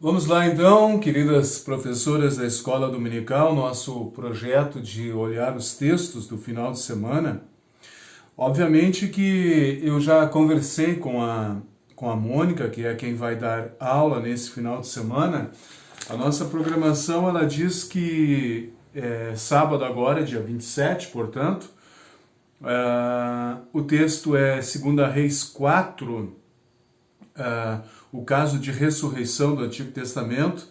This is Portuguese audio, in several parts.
Vamos lá então, queridas professoras da Escola Dominical, nosso projeto de olhar os textos do final de semana. Obviamente que eu já conversei com a Mônica, que é quem vai dar aula nesse final de semana. A nossa programação, ela diz que sábado agora, dia 27, portanto, o texto é 2 Reis 4, o caso de ressurreição do Antigo Testamento,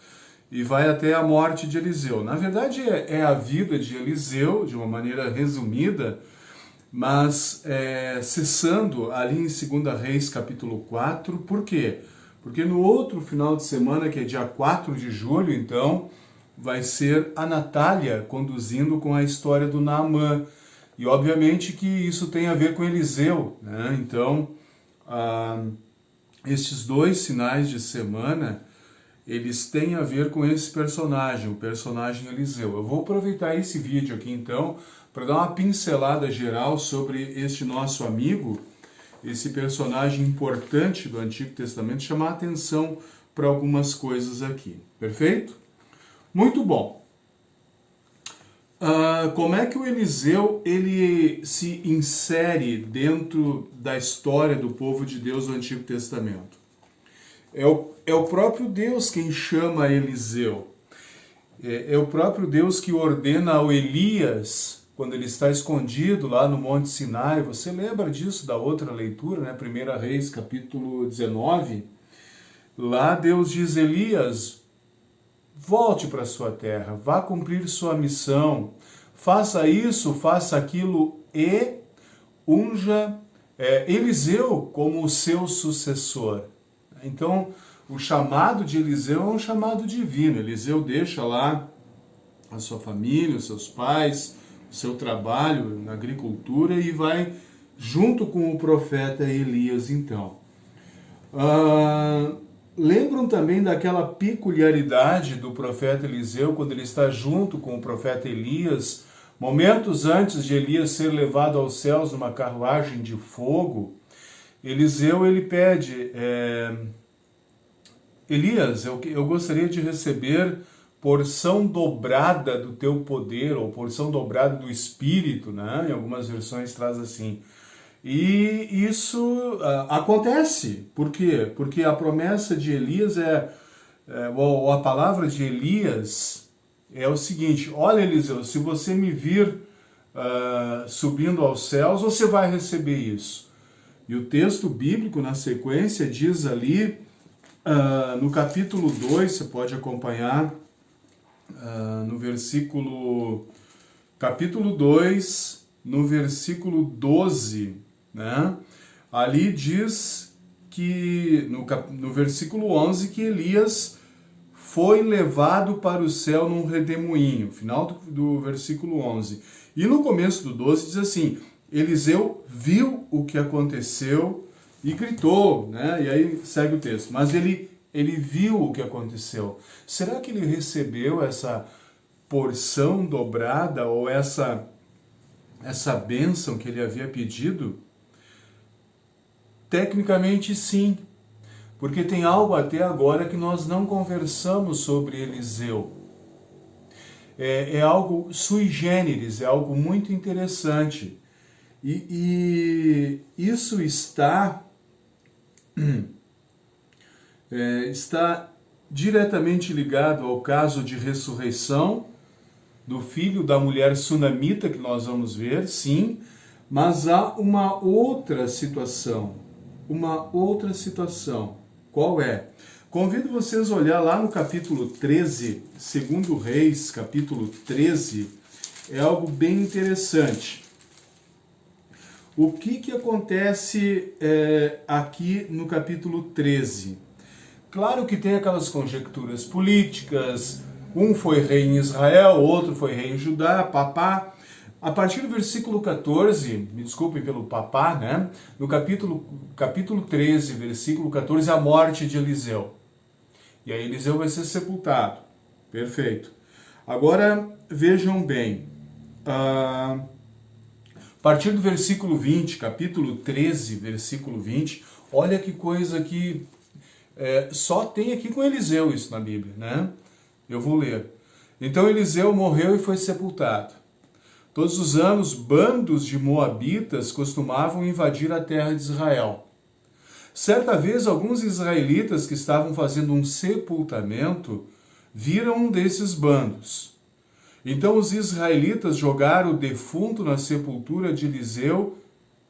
e vai até a morte de Eliseu. Na verdade, é a vida de Eliseu, de uma maneira resumida, mas cessando ali em 2 Reis capítulo 4. Por quê? Porque no outro final de semana, que é dia 4 de julho, então, vai ser a Natália conduzindo com a história do Naamã. E obviamente que isso tem a ver com Eliseu, né? Então, estes dois finais de semana, eles têm a ver com esse personagem, o personagem Eliseu. Eu vou aproveitar esse vídeo aqui então, para dar uma pincelada geral sobre este nosso amigo, esse personagem importante do Antigo Testamento, chamar a atenção para algumas coisas aqui. Perfeito? Muito bom. Como é que o Eliseu ele se insere dentro da história do povo de Deus do Antigo Testamento? É o próprio Deus quem chama Eliseu. É o próprio Deus que ordena ao Elias, quando ele está escondido lá no Monte Sinai. Você lembra disso da outra leitura, né? 1 Reis, capítulo 19. Lá Deus diz: Elias, volte para sua terra, vá cumprir sua missão, faça isso, faça aquilo e unja Eliseu como o seu sucessor. Então, o chamado de Eliseu é um chamado divino. Eliseu deixa lá a sua família, os seus pais, o seu trabalho na agricultura e vai junto com o profeta Elias, então. Lembram também daquela peculiaridade do profeta Eliseu, quando ele está junto com o profeta Elias, momentos antes de Elias ser levado aos céus numa carruagem de fogo. Eliseu, ele pede, Elias, eu gostaria de receber porção dobrada do teu poder, ou porção dobrada do Espírito, né? Em algumas versões traz assim. E isso acontece. Por quê? Porque a promessa de Elias ou a palavra de Elias é o seguinte: olha, Eliseu, se você me vir subindo aos céus, você vai receber isso. E o texto bíblico, na sequência, diz ali, no capítulo 2, você pode acompanhar, no capítulo 2, no versículo 12, né? Ali diz que, no versículo 11, que Elias foi levado para o céu num redemoinho, final do versículo 11. E no começo do 12 diz assim: Eliseu viu o que aconteceu e gritou, né? E aí segue o texto. Mas ele viu o que aconteceu. Será que ele recebeu essa porção dobrada ou essa bênção que ele havia pedido? Tecnicamente sim, porque tem algo até agora que nós não conversamos sobre Eliseu. É algo sui generis, é algo muito interessante. E isso está diretamente ligado ao caso de ressurreição do filho da mulher sunamita, que nós vamos ver, sim, mas há uma outra situação. Qual é? Convido vocês a olhar lá no capítulo 13, 2 Reis, capítulo 13, é algo bem interessante. O que acontece aqui no capítulo 13? Claro que tem aquelas conjecturas políticas, um foi rei em Israel, outro foi rei em Judá, papá. A partir do versículo 14, me desculpem pelo papá, né? No capítulo 13, versículo 14, a morte de Eliseu. E aí Eliseu vai ser sepultado. Perfeito. Agora, vejam bem. A partir do versículo 20, capítulo 13, versículo 20, olha que coisa que Só tem aqui com Eliseu isso na Bíblia, né? Eu vou ler. Então Eliseu morreu e foi sepultado. Todos os anos, bandos de moabitas costumavam invadir a terra de Israel. Certa vez, alguns israelitas que estavam fazendo um sepultamento viram um desses bandos. Então os israelitas jogaram o defunto na sepultura de Eliseu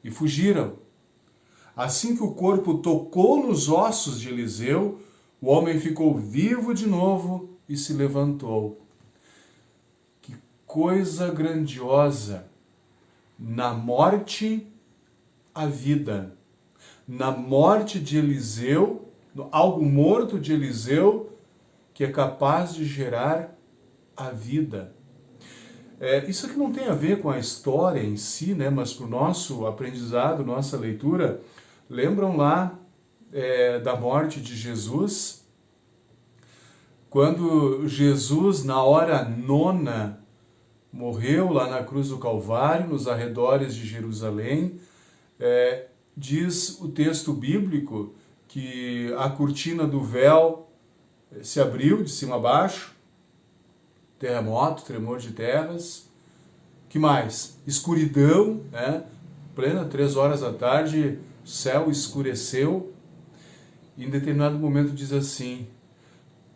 e fugiram. Assim que o corpo tocou nos ossos de Eliseu, o homem ficou vivo de novo e se levantou. Que coisa grandiosa! Na morte, a vida. Na morte de Eliseu, algo morto de Eliseu, que é capaz de gerar a vida. Isso aqui não tem a ver com a história em si, né? Mas para o nosso aprendizado, nossa leitura, lembram lá da morte de Jesus? Quando Jesus, na hora nona, morreu lá na cruz do Calvário, nos arredores de Jerusalém, diz o texto bíblico que a cortina do véu se abriu de cima a baixo, terremoto, tremor de terras. Que mais? Escuridão, né? Plena, 3 horas da tarde, o céu escureceu. E em determinado momento diz assim: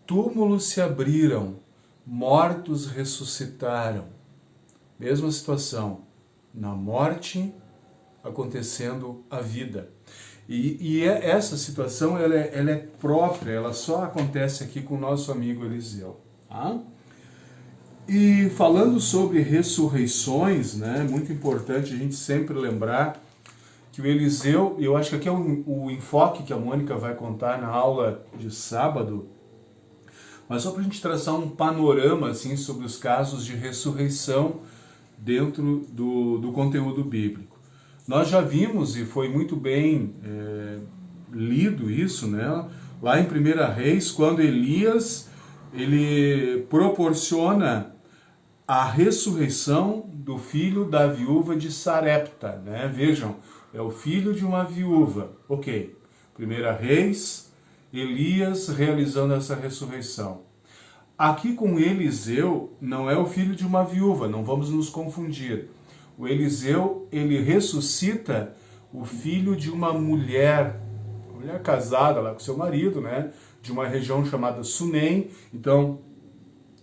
túmulos se abriram, mortos ressuscitaram. Mesma situação, na morte acontecendo a vida. E essa situação ela é própria, ela só acontece aqui com o nosso amigo Eliseu. Tá? E falando sobre ressurreições, né, muito importante a gente sempre lembrar que o Eliseu, eu acho que aqui é o enfoque que a Mônica vai contar na aula de sábado, mas só para a gente traçar um panorama assim, sobre os casos de ressurreição dentro do conteúdo bíblico. Nós já vimos, e foi muito bem lido isso, né, lá em 1 Reis, quando Elias ele proporciona a ressurreição do filho da viúva de Sarepta, né? Vejam, é o filho de uma viúva. Ok, 1 Reis, Elias realizando essa ressurreição. Aqui com Eliseu, não é o filho de uma viúva, não vamos nos confundir. O Eliseu, ele ressuscita o filho de uma mulher casada lá com seu marido, né? De uma região chamada Sunem. Então,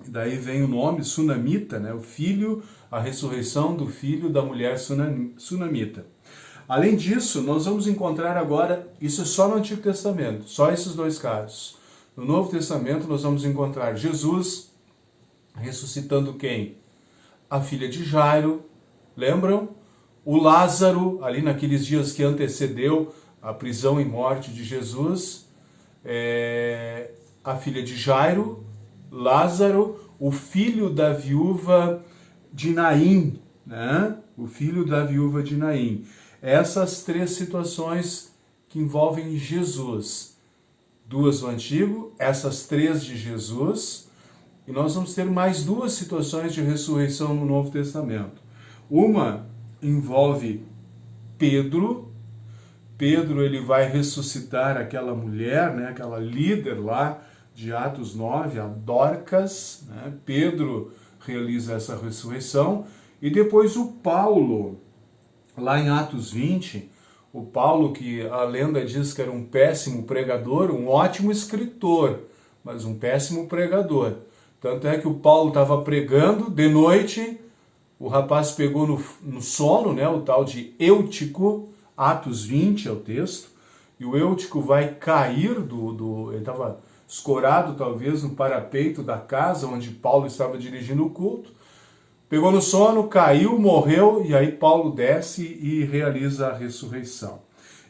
daí vem o nome Sunamita, né? O filho, a ressurreição do filho da mulher Sunamita. Além disso, nós vamos encontrar agora, isso é só no Antigo Testamento, só esses 2 casos. No Novo Testamento nós vamos encontrar Jesus ressuscitando quem? A filha de Jairo, lembram? O Lázaro, ali naqueles dias que antecedeu a prisão e morte de Jesus, a filha de Jairo, Lázaro, o filho da viúva de Naim, né? O filho da viúva de Naim. Essas 3 situações que envolvem Jesus. 2 do Antigo, essas 3 de Jesus, e nós vamos ter mais 2 situações de ressurreição no Novo Testamento. Uma envolve Pedro. Pedro ele vai ressuscitar aquela mulher, né, aquela líder lá de Atos 9, a Dorcas, né? Pedro realiza essa ressurreição. E depois o Paulo, lá em Atos 20, o Paulo, que a lenda diz que era um péssimo pregador, um ótimo escritor, mas um péssimo pregador. Tanto é que o Paulo estava pregando de noite, o rapaz pegou no sono, né, o tal de Eutico, Atos 20 é o texto, e o Eutico vai cair ele estava escorado talvez no parapeito da casa onde Paulo estava dirigindo o culto, pegou no sono, caiu, morreu, e aí Paulo desce e realiza a ressurreição.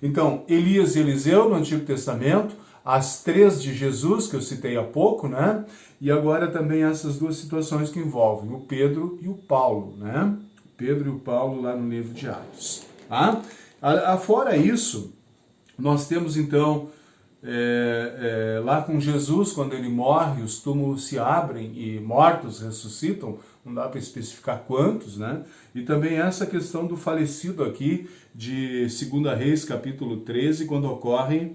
Então, Elias e Eliseu no Antigo Testamento, as 3 de Jesus, que eu citei há pouco, né? E agora também essas 2 situações que envolvem o Pedro e o Paulo, né? O Pedro e o Paulo lá no livro de Atos. Tá? Fora isso, nós temos então, lá com Jesus, quando ele morre, os túmulos se abrem e mortos ressuscitam, não dá para especificar quantos, né? E também essa questão do falecido aqui, de 2 Reis, capítulo 13, quando ocorre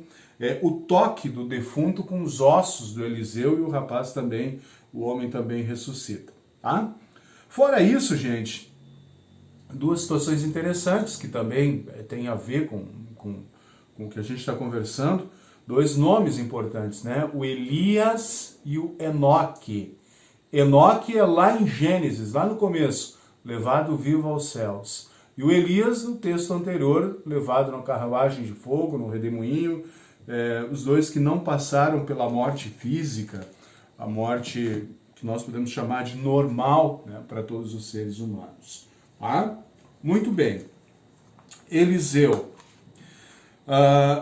o toque do defunto com os ossos do Eliseu, e o rapaz também, o homem também ressuscita. Tá? Fora isso, gente, duas situações interessantes que também têm a ver com o que a gente está conversando. Dois nomes importantes, né? O Elias e o Enoque. Enoque é lá em Gênesis, lá no começo, levado vivo aos céus. E o Elias, no texto anterior, levado na carruagem de fogo, no redemoinho, os dois que não passaram pela morte física, a morte que nós podemos chamar de normal, né, para todos os seres humanos. Tá? Muito bem. Eliseu.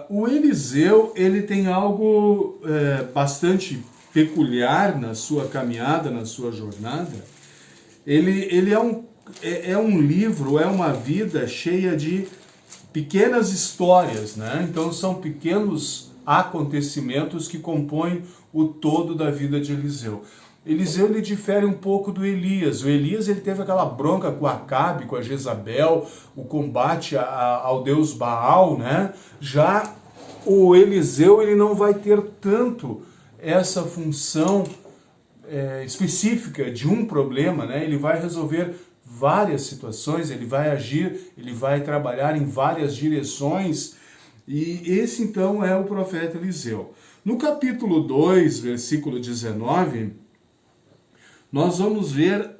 O Eliseu, ele tem algo bastante peculiar na sua caminhada, na sua jornada. Ele é um livro, é uma vida cheia de pequenas histórias, né? Então são pequenos acontecimentos que compõem o todo da vida de Eliseu. Eliseu, ele difere um pouco do Elias. O Elias, ele teve aquela bronca com Acabe, com a Jezabel, o combate ao deus Baal, né? Já o Eliseu, ele não vai ter tanto essa função específica de um problema, né? Ele vai resolver várias situações, ele vai agir, ele vai trabalhar em várias direções, e esse então é o profeta Eliseu. No capítulo 2, versículo 19, nós vamos ver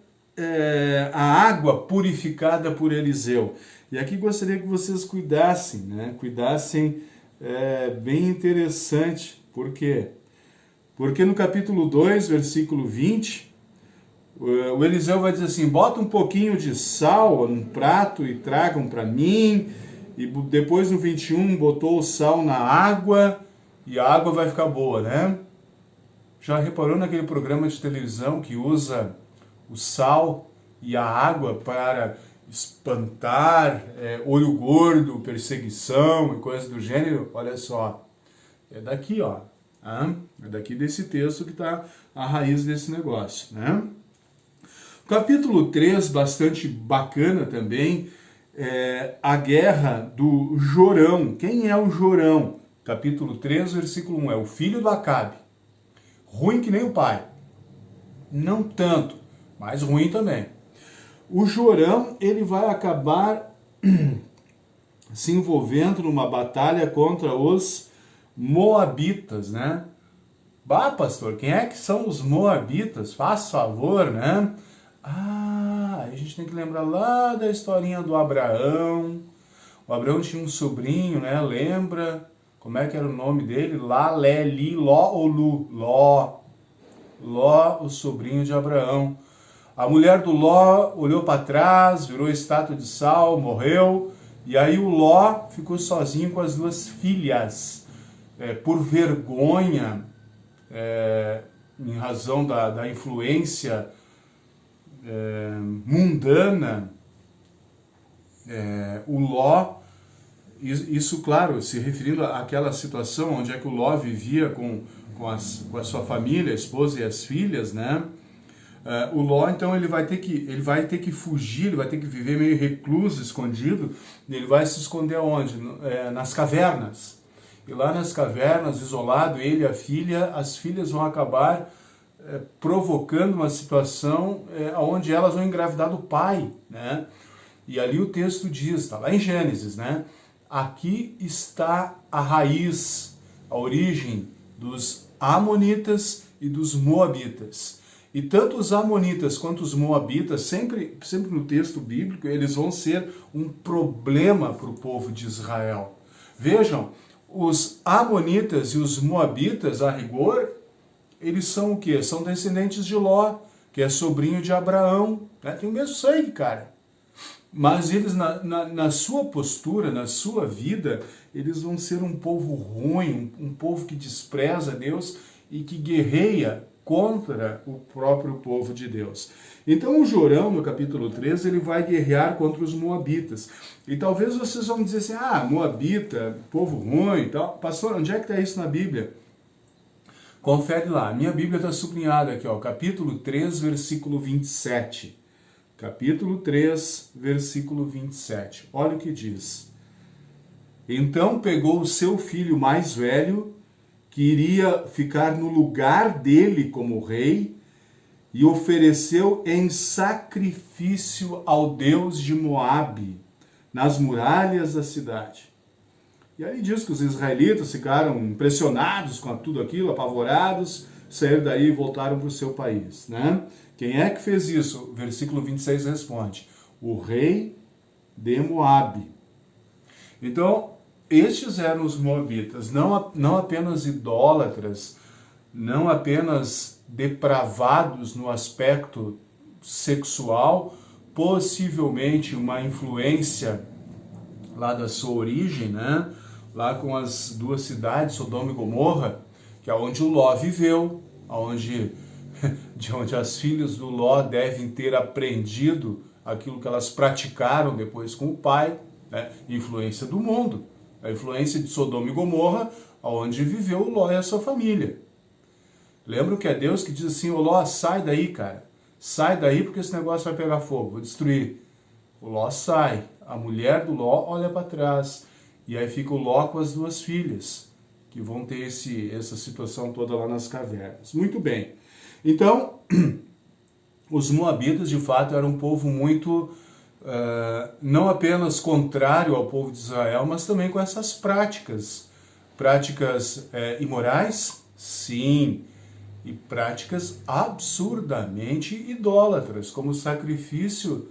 a água purificada por Eliseu. E aqui gostaria que vocês cuidassem, né? Cuidassem, bem interessante. Por quê? Porque no capítulo 2, versículo 20, o Eliseu vai dizer assim: bota um pouquinho de sal num prato e tragam para mim. E depois no 21 botou o sal na água e a água vai ficar boa, né? Já reparou naquele programa de televisão que usa o sal e a água para espantar olho gordo, perseguição e coisas do gênero? Olha só, é daqui, ó. É daqui desse texto que está a raiz desse negócio, né? Capítulo 3, bastante bacana também, a guerra do Jorão. Quem é o Jorão? Capítulo 3, versículo 1, é o filho do Acabe. Ruim que nem o pai. Não tanto, mas ruim também. O Jorão, ele vai acabar se envolvendo numa batalha contra os Moabitas, né? Bah, pastor, quem é que são os Moabitas? Faz favor, né? A gente tem que lembrar lá da historinha do Abraão. O Abraão tinha um sobrinho, né? Lembra? Como é que era o nome dele? Lá, Lé, Li, Ló ou Lu? Ló. Ló, o sobrinho de Abraão. A mulher do Ló olhou para trás, virou estátua de sal, morreu. E aí o Ló ficou sozinho com as duas filhas. Por vergonha, em razão da influência mundana, o Ló, isso claro, se referindo àquela situação onde é que o Ló vivia com a sua família, a esposa e as filhas, né? O Ló, então, ele vai ter que fugir, ele vai ter que viver meio recluso, escondido, e ele vai se esconder aonde? Nas cavernas. E lá nas cavernas, isolado, ele e a filha, as filhas vão acabar provocando uma situação onde elas vão engravidar do pai, né? E ali o texto diz, está lá em Gênesis, né? Aqui está a raiz, a origem dos Amonitas e dos Moabitas. E tanto os Amonitas quanto os Moabitas, sempre no texto bíblico, eles vão ser um problema para o povo de Israel. Vejam, os Amonitas e os Moabitas, a rigor, eles são o quê? São descendentes de Ló, que é sobrinho de Abraão, né? Tem o mesmo sangue, cara. Mas eles, na sua postura, na sua vida, eles vão ser um povo ruim, um povo que despreza Deus e que guerreia contra o próprio povo de Deus. Então o Jorão, no capítulo 13, ele vai guerrear contra os Moabitas. E talvez vocês vão dizer assim, Moabita, povo ruim e tal. Pastor, onde é que está isso na Bíblia? Confere lá, a minha Bíblia está sublinhada aqui, ó, capítulo 3, versículo 27. Capítulo 3, versículo 27. Olha o que diz. Então pegou o seu filho mais velho, que iria ficar no lugar dele como rei, e ofereceu em sacrifício ao deus de Moabe, nas muralhas da cidade. E aí diz que os israelitas ficaram impressionados com tudo aquilo, apavorados, saíram daí e voltaram para o seu país, né? Quem é que fez isso? Versículo 26 responde: o rei de Moabe. Então, estes eram os moabitas, não apenas idólatras, não apenas depravados no aspecto sexual, possivelmente uma influência lá da sua origem, né? Lá com as duas cidades, Sodoma e Gomorra, que é onde o Ló viveu, de onde as filhas do Ló devem ter aprendido aquilo que elas praticaram depois com o pai, né? Influência do mundo, a influência de Sodoma e Gomorra, onde viveu o Ló e a sua família. Lembra que é Deus que diz assim: ô Ló, sai daí, cara, sai daí porque esse negócio vai pegar fogo, vou destruir. O Ló sai, a mulher do Ló olha para trás, e aí fica o Ló com as duas filhas, que vão ter essa situação toda lá nas cavernas. Muito bem. Então, os moabitas, de fato, eram um povo muito, não apenas contrário ao povo de Israel, mas também com essas práticas. Práticas imorais? Sim. E práticas absurdamente idólatras, como o sacrifício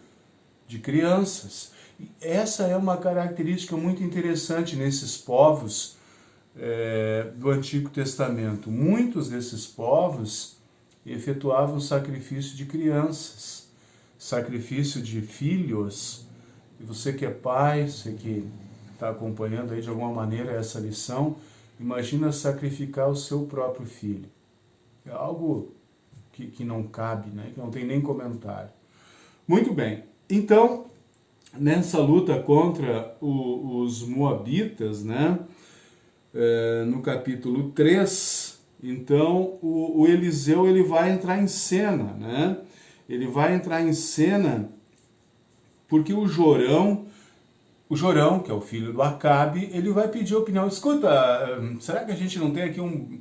de crianças. E essa é uma característica muito interessante nesses povos do Antigo Testamento. Muitos desses povos efetuavam sacrifício de crianças, sacrifício de filhos. E você que é pai, você que está acompanhando aí de alguma maneira essa lição, imagina sacrificar o seu próprio filho. É algo que não cabe, né? Que não tem nem comentário. Muito bem. Então, nessa luta contra os moabitas, né? No capítulo 3, então o Eliseu ele vai entrar em cena, né? Ele vai entrar em cena porque o Jorão, que é o filho do Acabe, ele vai pedir opinião. Escuta, será que a gente não tem aqui um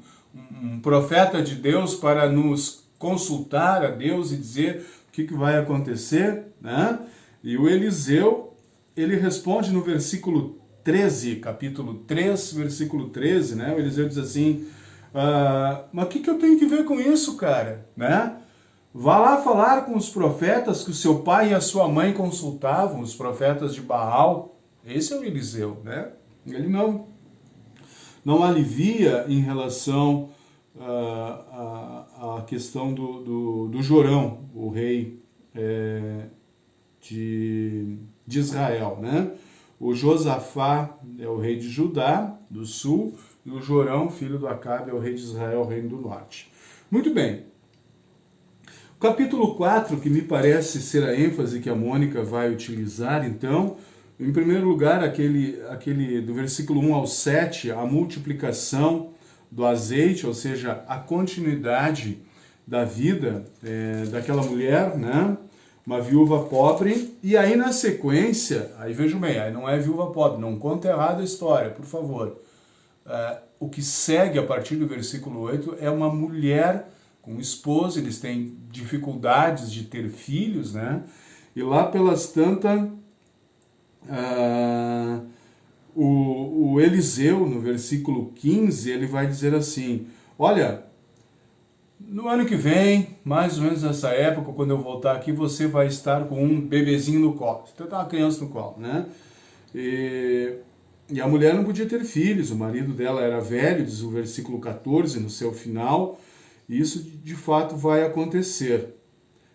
profeta de Deus para nos consultar a Deus e dizer o que vai acontecer, né? E o Eliseu, ele responde no versículo 13, capítulo 3, versículo 13, né? O Eliseu diz assim: mas o que eu tenho que ver com isso, cara, né? Vá lá falar com os profetas que o seu pai e a sua mãe consultavam, os profetas de Baal. Esse é o Eliseu, né? Ele não alivia em relação à questão do Jorão, o rei de Israel, né? O Josafá é o rei de Judá, do sul, e o Jorão, filho do Acabe, é o rei de Israel, o reino do norte. Muito bem. O capítulo 4, que me parece ser a ênfase que a Mônica vai utilizar, então, em primeiro lugar, aquele do versículo 1 ao 7, a multiplicação do azeite, ou seja, a continuidade da vida daquela mulher, né? Uma viúva pobre, e aí na sequência, aí vejam bem, aí não é viúva pobre, não conta errado a história, por favor. O que segue a partir do versículo 8 é uma mulher com esposo, eles têm dificuldades de ter filhos, né? E lá pelas tantas, o Eliseu, no versículo 15, ele vai dizer assim: olha, no ano que vem, mais ou menos nessa época, quando eu voltar aqui, você vai estar com um bebezinho no colo. Você tem uma criança no colo, né? E a mulher não podia ter filhos, o marido dela era velho, diz o versículo 14, no seu final, e isso de fato vai acontecer.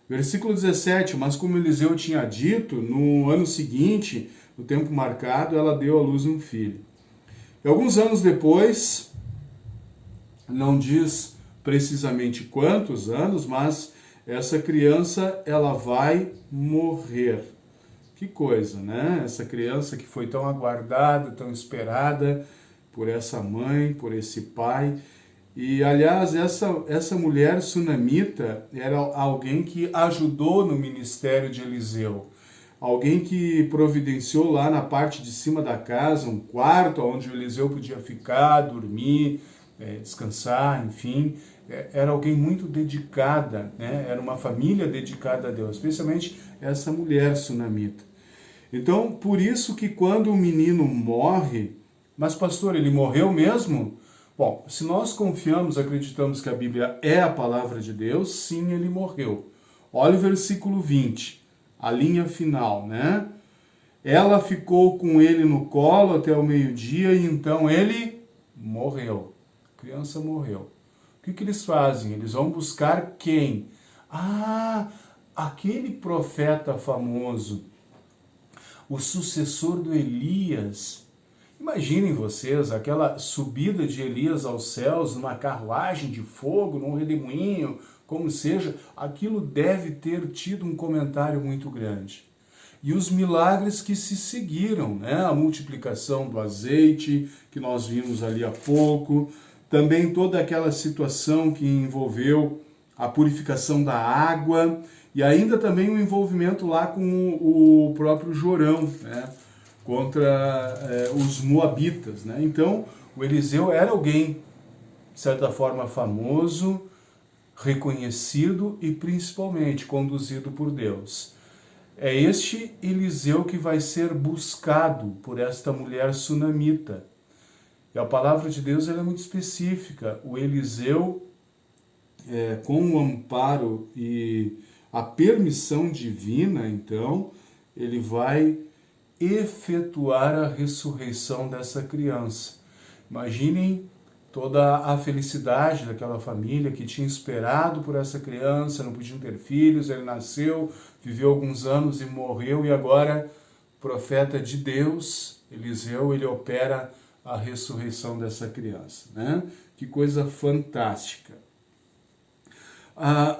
Versículo 17, mas como Eliseu tinha dito, no ano seguinte, no tempo marcado, ela deu à luz um filho. E alguns anos depois, não diz precisamente quantos anos, mas essa criança ela vai morrer. Que coisa, né? Essa criança que foi tão aguardada, tão esperada por essa mãe, por esse pai. E, aliás, essa mulher sunamita era alguém que ajudou no ministério de Eliseu. alguém que providenciou lá na parte de cima da casa um quarto onde o Eliseu podia ficar, dormir, descansar, enfim. Era alguém muito dedicada, né? Era uma família dedicada a Deus, especialmente essa mulher sunamita. Então, por isso que quando o menino morre, mas pastor, ele morreu mesmo? Bom, se nós confiamos, acreditamos que a Bíblia é a palavra de Deus, sim, ele morreu. Olha o versículo 20, a linha final, né? Ela ficou com ele no colo até o meio-dia e então ele morreu. A criança morreu. O que eles fazem? Eles vão buscar quem? Ah, aquele profeta famoso, o sucessor do Elias. Imaginem vocês aquela subida de Elias aos céus numa carruagem de fogo, num redemoinho, como seja, aquilo deve ter tido um comentário muito grande. E os milagres que se seguiram, né? A multiplicação do azeite, que nós vimos ali há pouco, também toda aquela situação que envolveu a purificação da água, e ainda também o envolvimento lá com o próprio Jorão, né? Contra os moabitas, né? Então, o Eliseu era alguém, de certa forma, famoso, reconhecido e principalmente conduzido por Deus. É este Eliseu que vai ser buscado por esta mulher sunamita. E a palavra de Deus ela é muito específica. O Eliseu, com o amparo e a permissão divina, então, ele vai efetuar a ressurreição dessa criança. Imaginem toda a felicidade daquela família que tinha esperado por essa criança, não podiam ter filhos, ele nasceu, viveu alguns anos e morreu, e agora, profeta de Deus, Eliseu, ele opera a ressurreição dessa criança, né? Que coisa fantástica.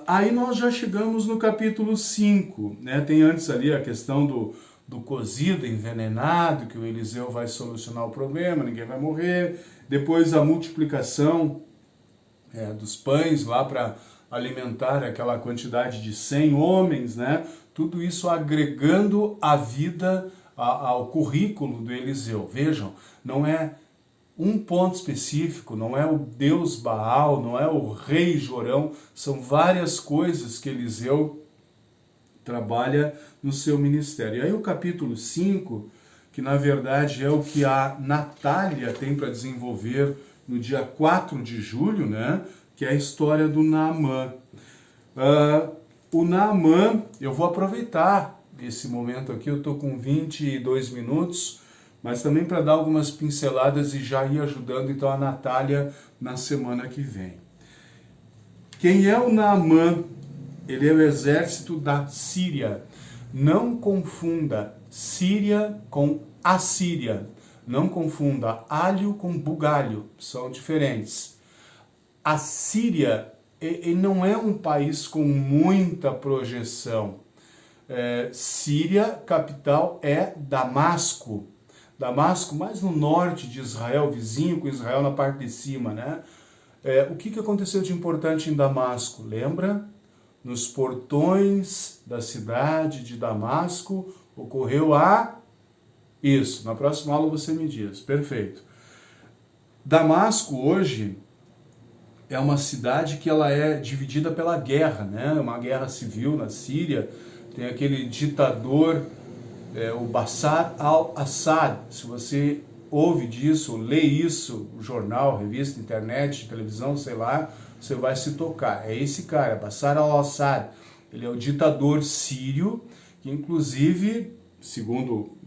Aí nós já chegamos no capítulo 5, né? Tem antes ali a questão do cozido, envenenado, que o Eliseu vai solucionar o problema, ninguém vai morrer. Depois a multiplicação dos pães lá para alimentar aquela quantidade de 100 homens, né? Tudo isso agregando a vida ao currículo do Eliseu. Vejam, não é um ponto específico, não é o Deus Baal, não é o rei Jorão, são várias coisas que Eliseu trabalha no seu ministério. E aí o capítulo 5, que na verdade é o que a Natália tem para desenvolver no dia 4 de julho, né? Que é a história do Naamã. O Naamã, eu vou aproveitar esse momento aqui, eu estou com 22 minutos, mas também para dar algumas pinceladas e já ir ajudando então a Natália na semana que vem. Quem é o Naamã? Ele é o exército da Síria. Não confunda Síria com Assíria. Não confunda alho com bugalho. São diferentes. A Síria ele não é um país com muita projeção. Síria, capital é Damasco. Damasco, mais no norte de Israel, vizinho com Israel na parte de cima, né? O que aconteceu de importante em Damasco? Lembra? Nos portões da cidade de Damasco ocorreu isso, na próxima aula você me diz, perfeito. Damasco hoje é uma cidade que ela é dividida pela guerra, né? Uma guerra civil na Síria, tem aquele ditador, o Bashar al-Assad. Se você ouve disso, lê isso, jornal, revista, internet, televisão, sei lá, você vai se tocar. É esse cara, Bashar al-Assad. Ele é o ditador sírio, que inclusive, segundo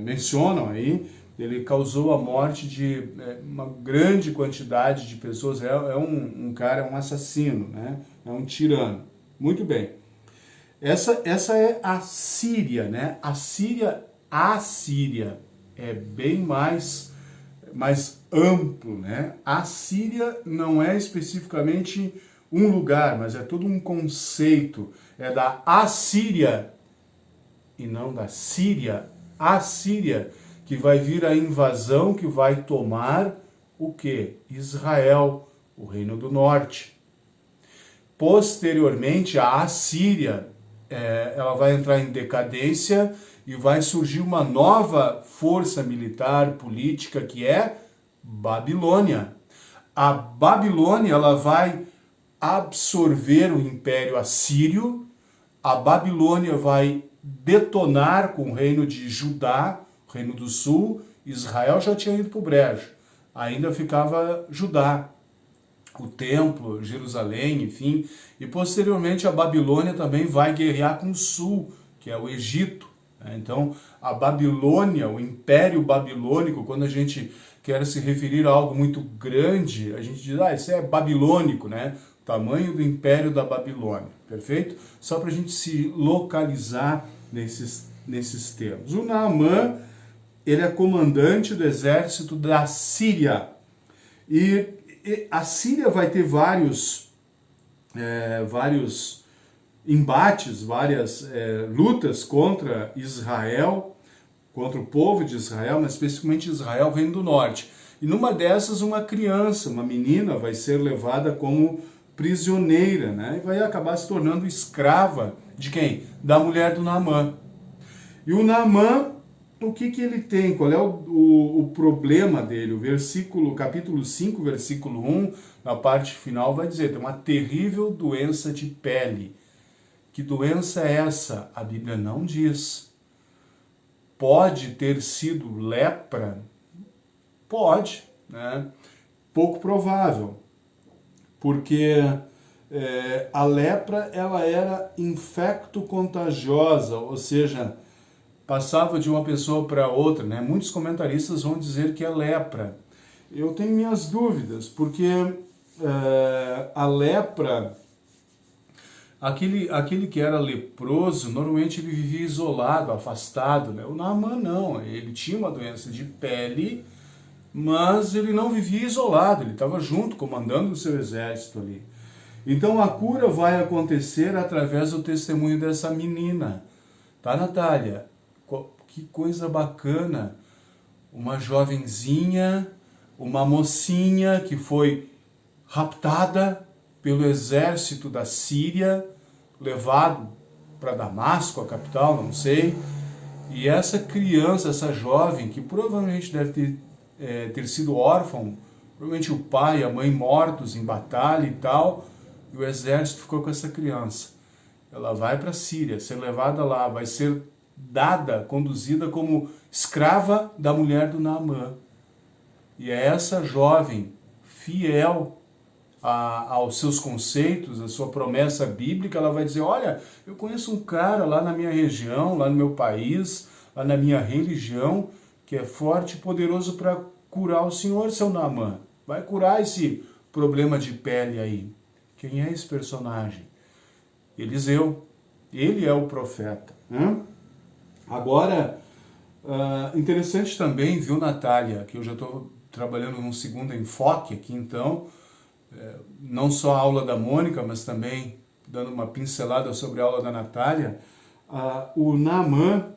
mencionam aí, ele causou a morte de uma grande quantidade de pessoas. É um cara, um assassino, né? É um tirano. Muito bem. Essa é a Síria, né? A Síria é bem mais amplo, né? A Síria não é especificamente um lugar, mas é todo um conceito. É da Assíria e não da Síria. A Síria, que vai vir a invasão, que vai tomar o quê? Israel, o Reino do Norte. Posteriormente, a Assíria ela vai entrar em decadência e vai surgir uma nova força militar, política, que é Babilônia. A Babilônia, ela vai absorver o Império Assírio, a Babilônia vai detonar com o reino de Judá, o reino do sul. Israel já tinha ido para o brejo, ainda ficava Judá, o templo, Jerusalém, enfim, e posteriormente a Babilônia também vai guerrear com o sul, que é o Egito. Então, a Babilônia, o Império Babilônico, quando a gente quer se referir a algo muito grande, a gente diz, isso é babilônico, né? O tamanho do Império da Babilônia, perfeito? Só para a gente se localizar nesses termos. O Naamã, ele é comandante do exército da Síria. E a Síria vai ter vários embates, várias lutas contra Israel, contra o povo de Israel, mas especificamente Israel, o Reino do Norte. E numa dessas, uma criança, uma menina, vai ser levada como prisioneira, né? E vai acabar se tornando escrava de quem? Da mulher do Naamã. E o Naamã, o que ele tem? Qual é o problema dele? Capítulo 5, versículo 1, na parte final, vai dizer, tem uma terrível doença de pele. Que doença é essa? A Bíblia não diz. Pode ter sido lepra? Pode, né? Pouco provável, porque a lepra, ela era infecto-contagiosa, ou seja, passava de uma pessoa para outra, né? Muitos comentaristas vão dizer que é lepra. Eu tenho minhas dúvidas, porque a lepra, aquele que era leproso, normalmente ele vivia isolado, afastado, né? O Naamã não, ele tinha uma doença de pele, mas ele não vivia isolado, ele estava junto, comandando o seu exército ali. Então a cura vai acontecer através do testemunho dessa menina. Tá, Natália? Que coisa bacana, uma jovenzinha, uma mocinha que foi raptada pelo exército da Síria, levado para Damasco, a capital, não sei, e essa criança, essa jovem, que provavelmente deve ter sido órfão, provavelmente o pai e a mãe mortos em batalha e tal, e o exército ficou com essa criança. Ela vai para a Síria, ser levada lá, vai ser conduzida como escrava da mulher do Naamã. E é essa jovem, fiel aos seus conceitos, a sua promessa bíblica, ela vai dizer, olha, eu conheço um cara lá na minha região, lá no meu país, lá na minha religião, que é forte e poderoso para curar o senhor, seu Naamã. Vai curar esse problema de pele aí. Quem é esse personagem? Eliseu. Ele é o profeta. Agora, interessante também, viu, Natália, que eu já estou trabalhando num segundo enfoque aqui, então, não só a aula da Mônica, mas também dando uma pincelada sobre a aula da Natália, o Naamã,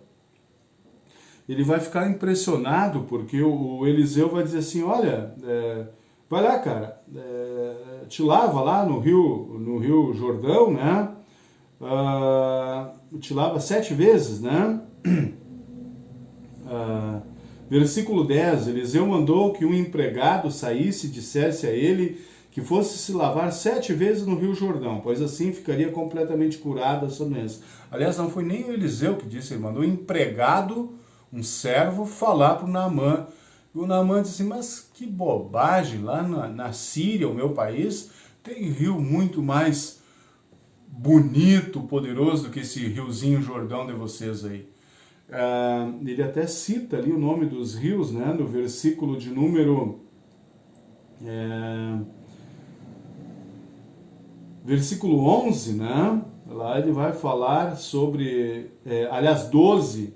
ele vai ficar impressionado, porque o Eliseu vai dizer assim, olha, vai lá, cara, te lava lá no rio Jordão, né? Te lava 7 vezes, né? Versículo 10, Eliseu mandou que um empregado saísse e dissesse a ele que fosse se lavar 7 vezes no rio Jordão, pois assim ficaria completamente curada a sua doença. Aliás, não foi nem o Eliseu que disse, ele mandou um empregado, um servo, falar para o Naamã. E o Naamã disse assim, mas que bobagem, lá na Síria, o meu país, tem rio muito mais bonito, poderoso do que esse riozinho Jordão de vocês aí. Ele até cita ali o nome dos rios, né, no versículo de número... versículo 11, né, lá ele vai falar sobre, aliás, 12,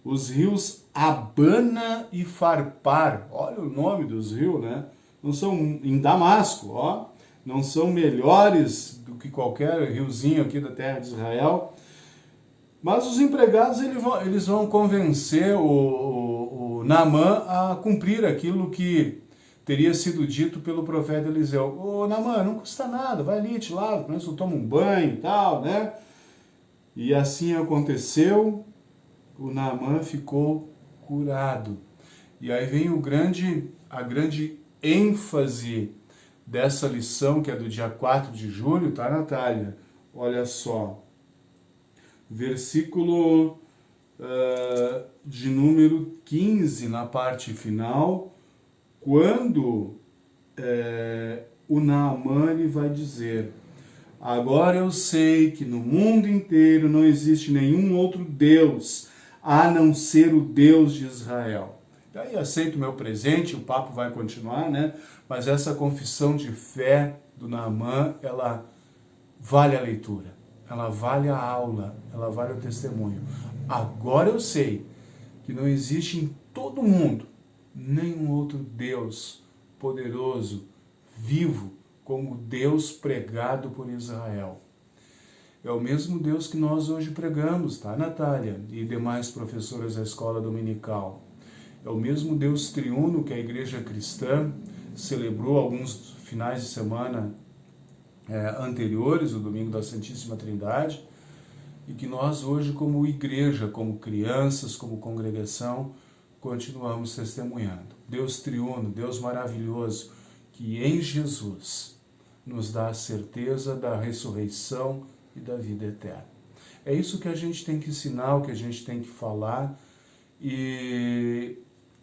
os rios Abana e Farpar. Olha o nome dos rios, né? Não são em Damasco, ó. Não são melhores do que qualquer riozinho aqui da terra de Israel. Mas os empregados eles vão convencer o Naamã a cumprir aquilo que teria sido dito pelo profeta Eliseu. Ô Naamã, não custa nada, vai ali, te lava, pelo menos toma um banho e tal, né? E assim aconteceu. o Naamã ficou curado. E aí vem a grande ênfase dessa lição, que é do dia 4 de julho, tá, Natália? Olha só, versículo de número 15, na parte final, quando o Naamã ele vai dizer: agora eu sei que no mundo inteiro não existe nenhum outro Deus a não ser o Deus de Israel. E aí aceito o meu presente, o papo vai continuar, né? Mas essa confissão de fé do Naamã, ela vale a leitura, ela vale a aula, ela vale o testemunho. Agora eu sei que não existe em todo mundo nenhum outro Deus poderoso, vivo, como o Deus pregado por Israel. É o mesmo Deus que nós hoje pregamos, tá, Natália? E demais professoras da escola dominical. É o mesmo Deus triuno que a igreja cristã celebrou alguns finais de semana anteriores, o domingo da Santíssima Trindade, e que nós hoje, como igreja, como crianças, como congregação, continuamos testemunhando. Deus triuno, Deus maravilhoso, que em Jesus nos dá a certeza da ressurreição e da vida eterna. É isso que a gente tem que ensinar, o que a gente tem que falar, e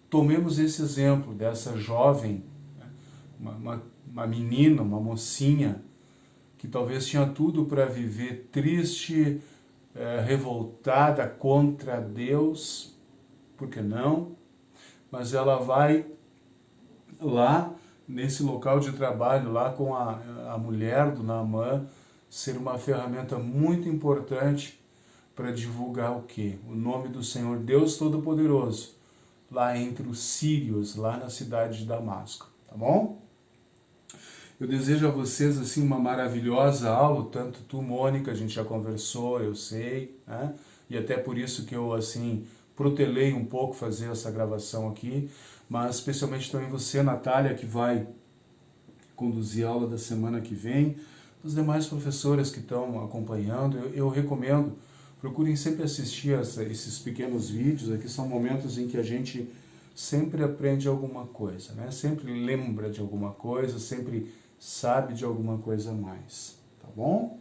tomemos esse exemplo dessa jovem, uma menina, uma mocinha, que talvez tinha tudo para viver triste, revoltada contra Deus, por que não? Mas ela vai lá, nesse local de trabalho, lá com a mulher do Naamã, ser uma ferramenta muito importante para divulgar o quê? O nome do Senhor Deus Todo-Poderoso, lá entre os sírios, lá na cidade de Damasco, tá bom? Eu desejo a vocês, assim, uma maravilhosa aula, tanto tu, Mônica, a gente já conversou, eu sei, né? E até por isso que eu, assim, protelei um pouco fazer essa gravação aqui, mas especialmente também você, Natália, que vai conduzir a aula da semana que vem, as demais professoras que estão acompanhando, eu recomendo, procurem sempre assistir esses pequenos vídeos, aqui são momentos em que a gente sempre aprende alguma coisa, né? Sempre lembra de alguma coisa, sempre sabe de alguma coisa a mais, tá bom?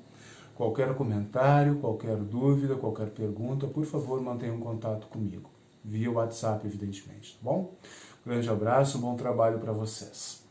Qualquer comentário, qualquer dúvida, qualquer pergunta, por favor, mantenha um contato comigo, via WhatsApp, evidentemente, tá bom? Grande abraço, bom trabalho para vocês.